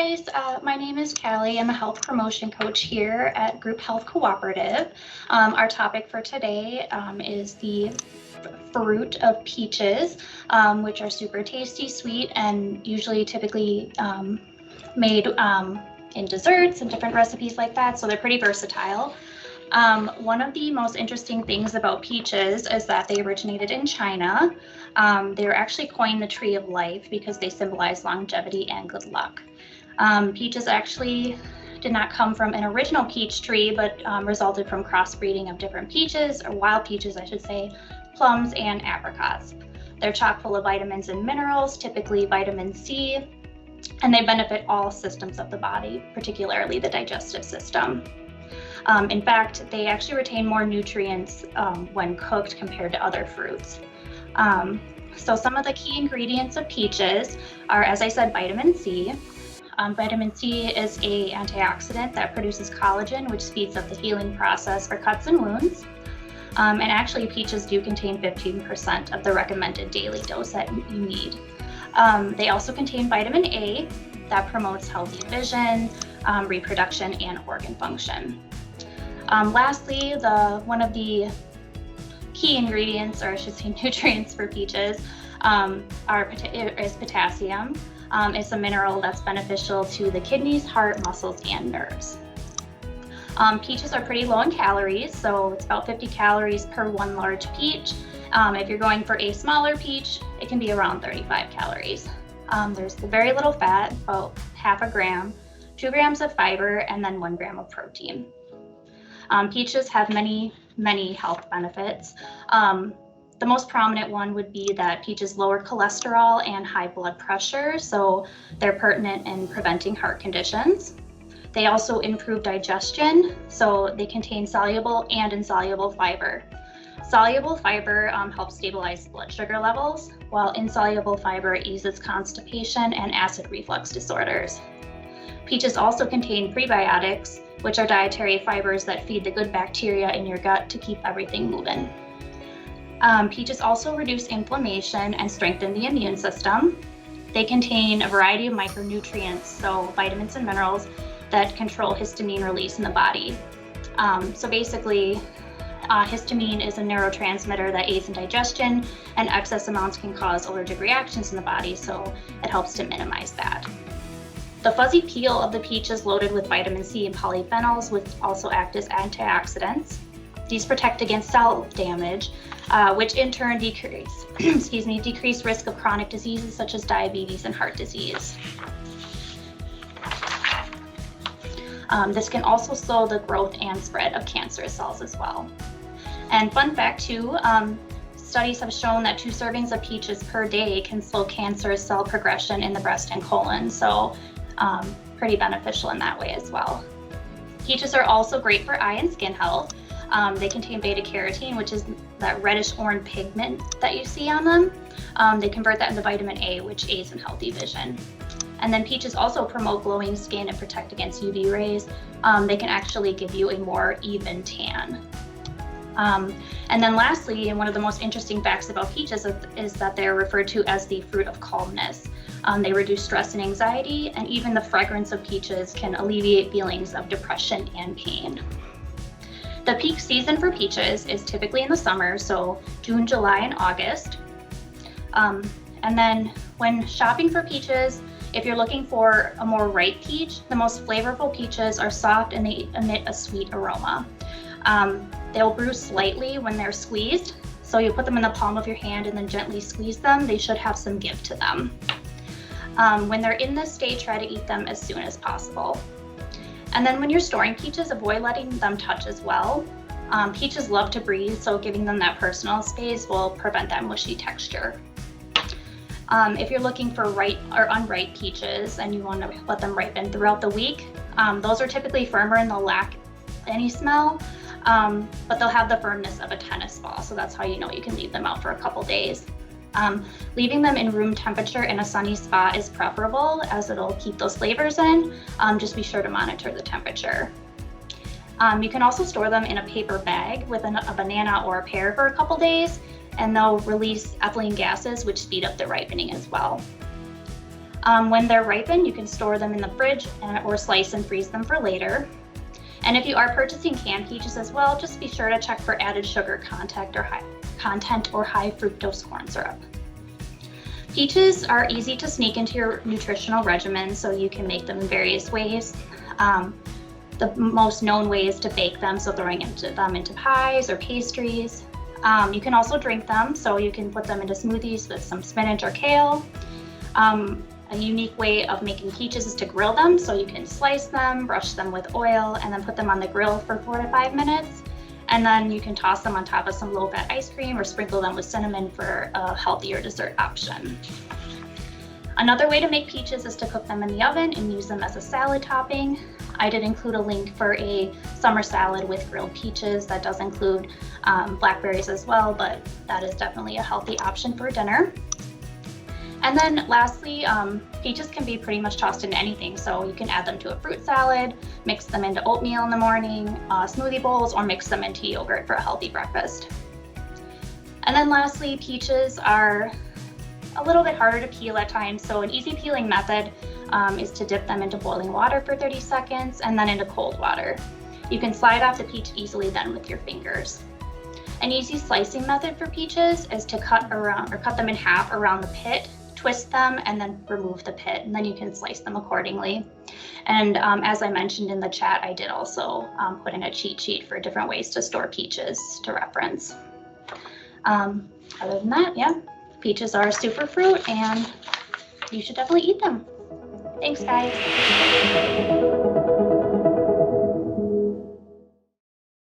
guys, my name is Callie. I'm a health promotion coach here at Group Health Cooperative. Our topic for today is the fruit of peaches, which are super tasty, sweet, and usually typically made in desserts and different recipes like that, so they're pretty versatile. One of the most interesting things about peaches is that they originated in China. They were actually coined the tree of life because they symbolize longevity and good luck. Peaches actually did not come from an original peach tree, but resulted from crossbreeding of different peaches, or wild peaches, I should say, plums and apricots. They're chock full of vitamins and minerals, typically vitamin C, and they benefit all systems of the body, particularly the digestive system. In fact, they actually retain more nutrients when cooked compared to other fruits. So some of the key ingredients of peaches are, as I said, vitamin C. Vitamin C is an antioxidant that produces collagen, which speeds up the healing process for cuts and wounds. And actually, peaches do contain 15% of the recommended daily dose that you need. They also contain vitamin A that promotes healthy vision, reproduction, and organ function. Lastly, one of the key ingredients, or I should say nutrients for peaches, is potassium. It's a mineral that's beneficial to the kidneys, heart, muscles, and nerves. Peaches are pretty low in calories, so it's about 50 calories per one large peach. If you're going for a smaller peach, it can be around 35 calories. There's very little fat, about half a gram, 2 grams of fiber, and then 1 gram of protein. Peaches have many health benefits. The most prominent one would be that peaches lower cholesterol and high blood pressure, so they're pertinent in preventing heart conditions. They also improve digestion, so they contain soluble and insoluble fiber. Soluble fiber helps stabilize blood sugar levels, while insoluble fiber eases constipation and acid reflux disorders. Peaches also contain prebiotics, which are dietary fibers that feed the good bacteria in your gut to keep everything moving. Peaches also reduce inflammation and strengthen the immune system. They contain a variety of micronutrients, so vitamins and minerals, that control histamine release in the body. So basically, histamine is a neurotransmitter that aids in digestion, and excess amounts can cause allergic reactions in the body, so it helps to minimize that. The fuzzy peel of the peach is loaded with vitamin C and polyphenols, which also act as antioxidants. These protect against cell damage, which in turn decrease risk of chronic diseases such as diabetes and heart disease. This can also slow the growth and spread of cancerous cells as well. And fun fact too, studies have shown that 2 servings of peaches per day can slow cancerous cell progression in the breast and colon, so pretty beneficial in that way as well. Peaches are also great for eye and skin health. They contain beta carotene, which is that reddish orange pigment that you see on them. They convert that into vitamin A, which aids in healthy vision. And then peaches also promote glowing skin and protect against UV rays. They can actually give you a more even tan. And then lastly, and one of the most interesting facts about peaches is that they're referred to as the fruit of calmness. They reduce stress and anxiety, and even the fragrance of peaches can alleviate feelings of depression and pain. The peak season for peaches is typically in the summer, so June, July, and August. And then when shopping for peaches, if you're looking for a more ripe peach, the most flavorful peaches are soft and they emit a sweet aroma. They'll bruise slightly when they're squeezed, so you put them in the palm of your hand and then gently squeeze them. They should have some give to them. When they're in this state, try to eat them as soon as possible. And then when you're storing peaches, avoid letting them touch as well. Peaches love to breathe, so giving them that personal space will prevent that mushy texture. If you're looking for ripe or unripe peaches and you want to let them ripen throughout the week, those are typically firmer and they'll lack any smell, but they'll have the firmness of a tennis ball, so that's how you know you can leave them out for a couple days. Leaving them in room temperature in a sunny spot is preferable, as it'll keep those flavors in. Just be sure to monitor the temperature. You can also store them in a paper bag with a banana or a pear for a couple days, and they'll release ethylene gases, which speed up the ripening as well. When they're ripened, you can store them in the fridge or slice and freeze them for later. And if you are purchasing canned peaches as well, just be sure to check for added sugar content or high fructose corn syrup. Peaches are easy to sneak into your nutritional regimen, so you can make them in various ways. The most known way is to bake them, so throwing them into pies or pastries. You can also drink them, so you can put them into smoothies with some spinach or kale. A unique way of making peaches is to grill them, so you can slice them, brush them with oil, and then put them on the grill for 4 to 5 minutes. And then you can toss them on top of some low-fat ice cream or sprinkle them with cinnamon for a healthier dessert option. Another way to make peaches is to cook them in the oven and use them as a salad topping. I did include a link for a summer salad with grilled peaches that does include blackberries as well, but that is definitely a healthy option for dinner. And then lastly, peaches can be pretty much tossed into anything. So you can add them to a fruit salad, mix them into oatmeal in the morning, smoothie bowls, or mix them into yogurt for a healthy breakfast. And then lastly, peaches are a little bit harder to peel at times. So an easy peeling method is to dip them into boiling water for 30 seconds and then into cold water. You can slide off the peach easily then with your fingers. An easy slicing method for peaches is to cut them in half around the pit, twist them, and then remove the pit, and then you can slice them accordingly. And as I mentioned in the chat, I did also put in a cheat sheet for different ways to store peaches to reference. Other than that, yeah, peaches are a super fruit and you should definitely eat them. Thanks, guys.